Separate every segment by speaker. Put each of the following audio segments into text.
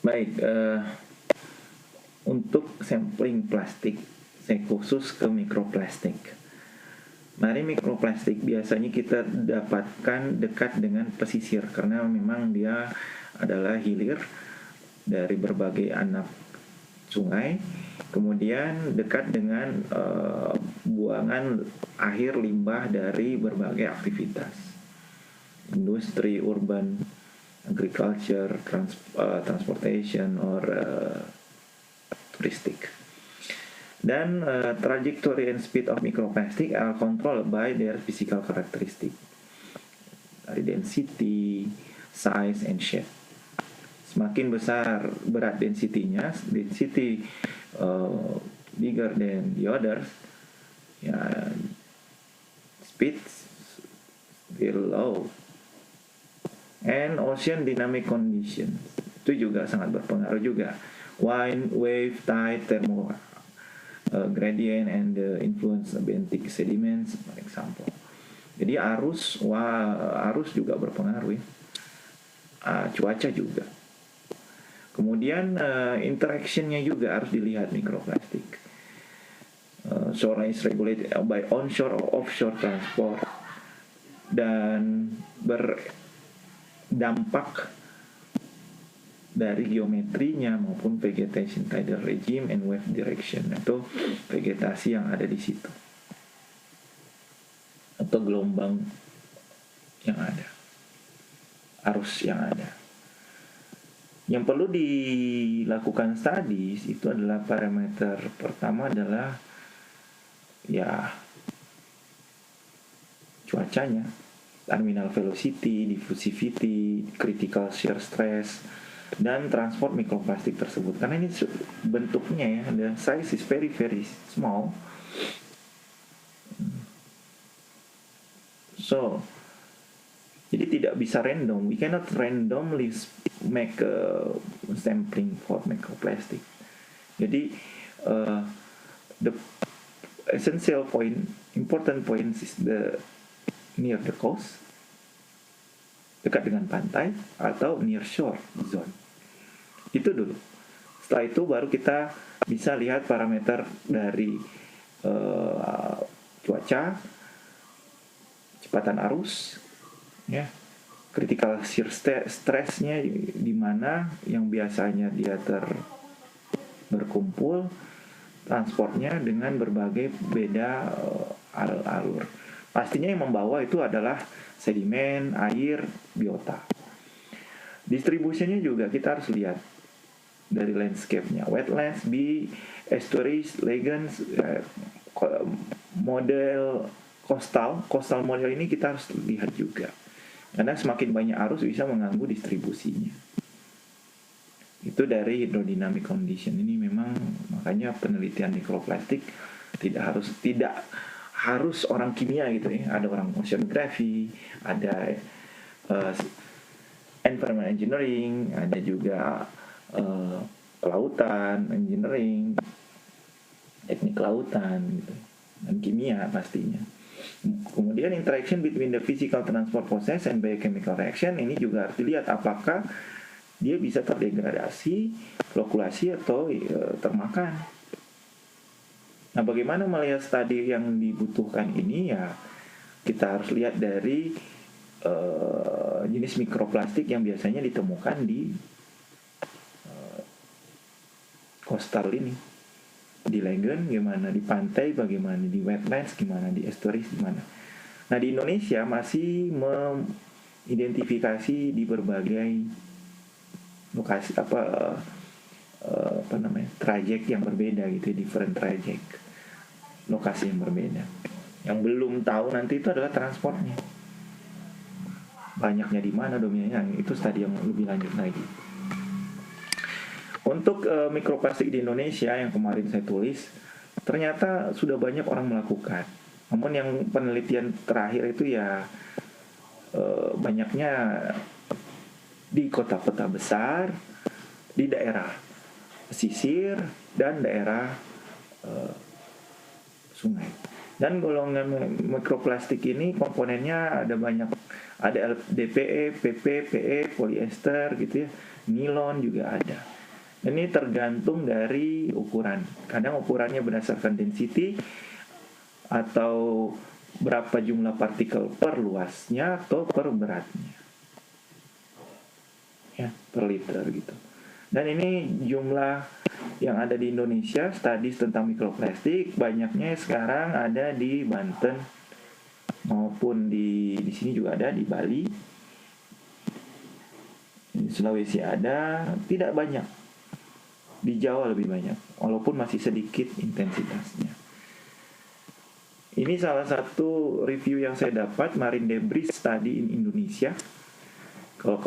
Speaker 1: Baik, untuk sampling plastik, saya khusus ke mikroplastik. Mari mikroplastik biasanya kita dapatkan dekat dengan pesisir karena memang dia adalah hilir dari berbagai anak sungai, kemudian dekat dengan buangan akhir limbah dari berbagai aktivitas, industri, urban, agriculture, transportation, or touristic. Dan trajectory and speed of microplastic are controlled by their physical characteristic, dari density, size, and shape. Semakin besar berat density-nya, density bigger than the others, ya, speed will low. And ocean dynamic conditions itu juga sangat berpengaruh juga. Wind, wave, tide, thermo gradient, and the influence of benthic sediments, for example. Jadi arus juga berpengaruh ya. Cuaca juga. Kemudian interactionnya juga harus dilihat mikroplastik. Shore is regulated by onshore or offshore transport, dan berdampak dari geometrinya maupun vegetation, tidal regime, and wave direction, atau vegetasi yang ada di situ atau gelombang yang ada, arus yang ada. Yang perlu dilakukan studies itu adalah parameter pertama adalah ya cuacanya, terminal velocity, diffusivity, critical shear stress, dan transport mikroplastik tersebut. Karena ini bentuknya ya, the size is very very small. So, jadi tidak bisa random. We cannot randomly make a sampling for microplastic. Jadi the essential point, important point is the near the coast, dekat dengan pantai, atau near shore zone. Itu dulu. Setelah itu baru kita bisa lihat parameter dari cuaca, kecepatan arus, ya, critical shear stress-nya di mana yang biasanya dia berkumpul, transportnya dengan berbagai beda alur. Pastinya yang membawa itu adalah sedimen, air, biota. Distribusinya juga kita harus lihat dari landscape-nya. Wetlands, estuaries, lagoons, model coastal model ini kita harus lihat juga. Karena semakin banyak arus bisa mengganggu distribusinya. Itu dari hydrodynamic condition. Ini memang makanya penelitian mikroplastik tidak harus orang kimia gitu ya. Ada orang oceanography, ada environment engineering, ada juga kelautan engineering, teknik kelautan gitu, dan kimia pastinya. Kemudian interaction between the physical transport process and biochemical reaction, ini juga harus dilihat apakah dia bisa terdegradasi, flokulasi, atau termakan. Nah, bagaimana melihat studi yang dibutuhkan ini ya, kita harus lihat dari jenis mikroplastik yang biasanya ditemukan di coastal ini, di lagoon gimana, di pantai bagaimana, di wetlands gimana, di estuaries gimana. Nah, di Indonesia masih mengidentifikasi di berbagai lokasi trajek yang berbeda gitu, different trajek, lokasi yang berbeda. Yang belum tahu nanti itu adalah transportnya, banyaknya di mana, dominannya, itu studi yang lebih lanjut lagi. Untuk mikroplastik di Indonesia yang kemarin saya tulis, ternyata sudah banyak orang melakukan. Namun yang penelitian terakhir itu ya banyaknya di kota-kota besar, di daerah pesisir, dan daerah sungai. Dan golongan mikroplastik ini komponennya ada banyak Ada DPE, PP, PE, polyester gitu ya. Nilon juga ada. Ini tergantung dari ukuran. Kadang ukurannya berdasarkan density atau berapa jumlah partikel per luasnya atau per beratnya. Ya, per liter gitu. Dan ini jumlah yang ada di Indonesia, studies tentang mikroplastik banyaknya sekarang ada di Banten maupun di sini juga ada di Bali, di Sulawesi ada, tidak banyak. Di Jawa lebih banyak, walaupun masih sedikit intensitasnya. Ini salah satu review yang saya dapat, Marine Debris Study in Indonesia. Kalau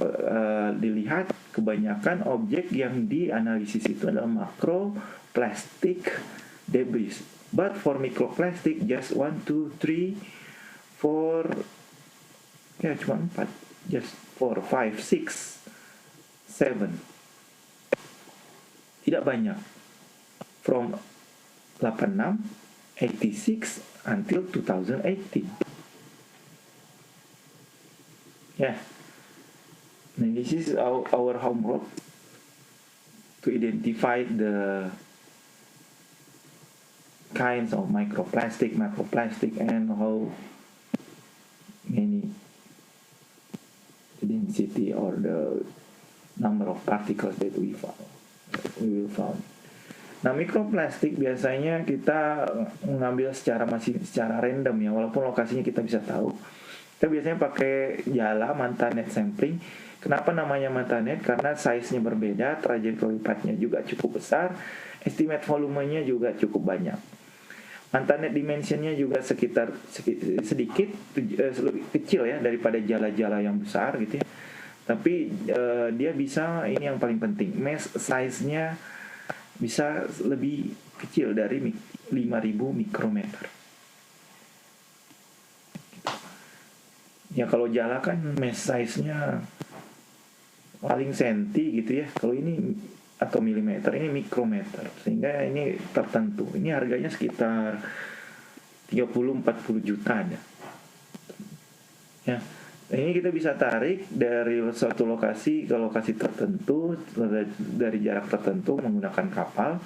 Speaker 1: dilihat, kebanyakan objek yang dianalisis itu adalah macroplastic debris. But for microplastic, just 1, 2, 3, 4, ya cuma 4, just 4, 5, 6, 7. Tidak banyak. From 86, 86 until 2018. Ya. And this is our homework to identify the kinds of microplastic, macroplastic, and how many density or the number of particles that we will found. Nah, mikroplastik biasanya kita mengambil secara random ya, walaupun lokasinya kita bisa tahu. Kita biasanya pakai jala mantanet sampling. Kenapa namanya mantanet? Karena size-nya berbeda, trajektori path-nya juga cukup besar, estimate volumenya juga cukup banyak. Mantanet dimensionnya juga sekitar sedikit lebih kecil ya daripada jala-jala yang besar gitu ya. Tapi dia bisa, ini yang paling penting, mass size-nya bisa lebih kecil dari 5000 mikrometer. Ya kalau jala kan mass size-nya paling senti gitu ya. Kalau ini atau milimeter, ini mikrometer. Sehingga ini tertentu. Ini harganya sekitar 30-40 juta ada. Ya. Ini kita bisa tarik dari suatu lokasi ke lokasi tertentu dari jarak tertentu menggunakan kapal.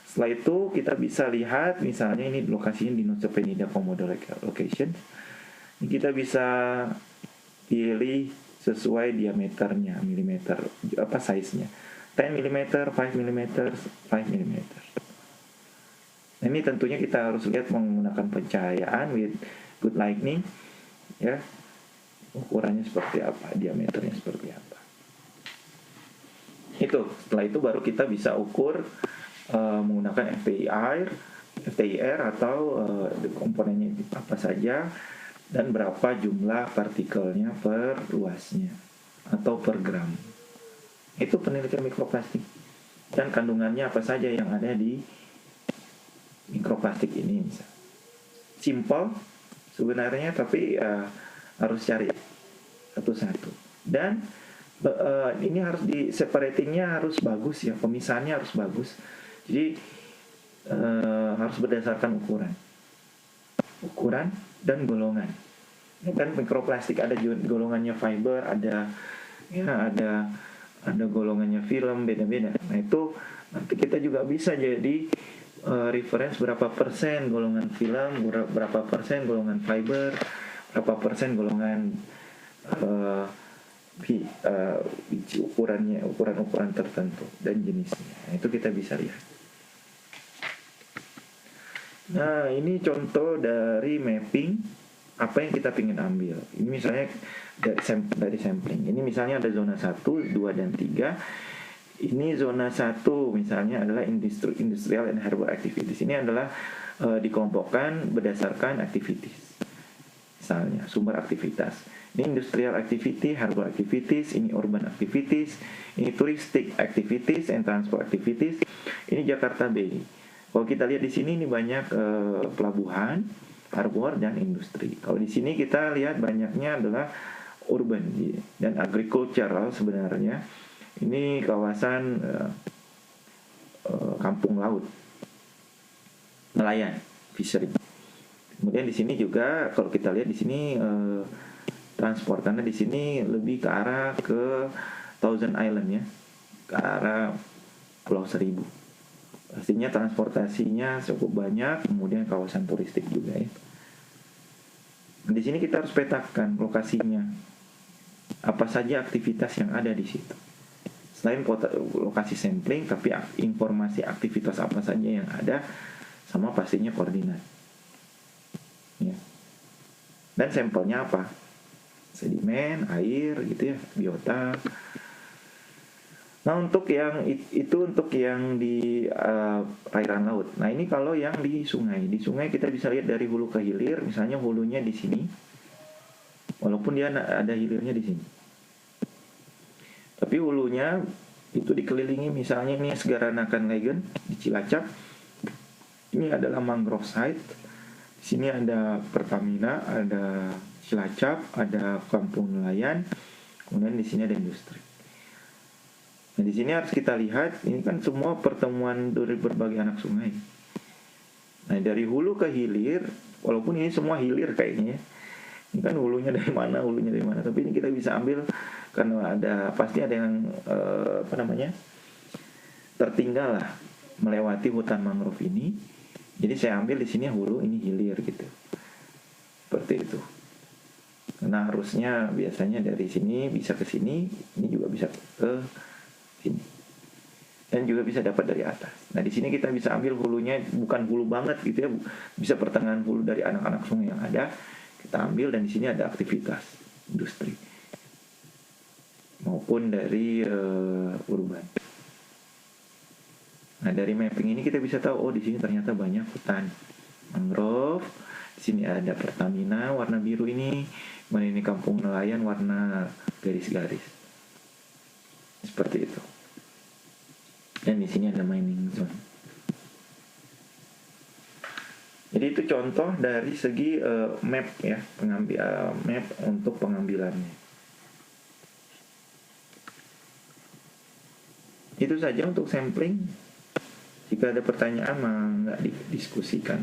Speaker 1: Setelah itu kita bisa lihat, misalnya ini lokasinya di Nusa Penida Komodo location. Ini kita bisa pilih sesuai diameternya, milimeter, apa size-nya. 10 mm, 5 mm, 5 mm. Nah, ini tentunya kita harus lihat menggunakan pencahayaan with good lighting, ya. Ukurannya seperti apa, diameternya seperti apa. Setelah itu baru kita bisa ukur menggunakan FTIR atau komponennya apa saja dan berapa jumlah partikelnya per luasnya atau per gram. Itu penelitian mikroplastik. Dan kandungannya apa saja yang ada di mikroplastik ini misalnya. Simple sebenarnya, tapi harus cari satu-satu. Dan ini harus di separatingnya harus bagus ya, pemisahannya harus bagus. Jadi harus berdasarkan ukuran dan golongan. Ini kan mikroplastik ada golongannya fiber, ada golongannya film, beda-beda. Nah itu nanti kita juga bisa jadi reference berapa persen golongan film, berapa persen golongan fiber, berapa persen golongan ukuran tertentu dan jenisnya. Nah, itu kita bisa lihat. Nah, ini contoh dari mapping apa yang kita ingin ambil. Ini misalnya dari sampling. Ini misalnya ada zona 1, 2, dan 3. Ini zona 1 misalnya adalah industrial and herbal activities. Ini adalah dikelompokkan berdasarkan activities. Misalnya sumber aktivitas. Ini industrial activity, herbal activities, ini urban activities, ini touristic activities and transport activities. Ini Jakarta Bay. Kalau kita lihat di sini ini banyak pelabuhan, harbor, dan industri. Kalau di sini kita lihat banyaknya adalah urban dan agricultural sebenarnya. Ini kawasan kampung laut, nelayan, fishery. Kemudian di sini juga kalau kita lihat di sini transport, karena di sini lebih ke arah ke Thousand Island ya, ke arah Pulau Seribu. Pastinya transportasinya cukup banyak, kemudian kawasan turistik juga ya. Di sini kita harus petakan lokasinya, apa saja aktivitas yang ada di situ. Selain lokasi sampling, tapi informasi aktivitas apa saja yang ada, sama pastinya koordinat. Ya. Dan sampelnya apa? Sedimen, air, gitu ya, biota. Nah, untuk yang itu untuk yang di perairan laut. Nah, ini kalau yang di sungai. Di sungai kita bisa lihat dari hulu ke hilir. Misalnya hulunya di sini, walaupun dia ada hilirnya di sini. Tapi hulunya itu dikelilingi, misalnya ini Segara Nakenlegen di Cilacap. Ini adalah mangrove site. Di sini ada Pertamina, ada Cilacap, ada kampung nelayan, kemudian di sini ada industri. Nah, di sini harus kita lihat, ini kan semua pertemuan dari berbagai anak sungai. Nah, dari hulu ke hilir, walaupun ini semua hilir kayaknya ya. Ini kan hulunya dari mana, tapi ini kita bisa ambil karena pasti ada yang tertinggal lah melewati hutan mangrove ini. Jadi saya ambil di sini hulu, ini hilir gitu. Seperti itu. Karena arusnya biasanya dari sini bisa ke sini, ini juga bisa ke sini. Dan juga bisa dapat dari atas. Nah, di sini kita bisa ambil hulunya, bukan hulu banget gitu ya, bisa pertengahan hulu dari anak-anak sungai yang ada. Kita ambil, dan di sini ada aktivitas industri maupun dari urban. Nah, dari mapping ini kita bisa tahu, oh di sini ternyata banyak hutan mangrove. Di sini ada Pertamina warna biru ini, kemudian ini kampung nelayan warna garis-garis. Seperti itu. Dan di sini ada mining zone. Jadi itu contoh dari segi map ya, map untuk pengambilannya. Itu saja untuk sampling. Jika ada pertanyaan, nggak didiskusikan.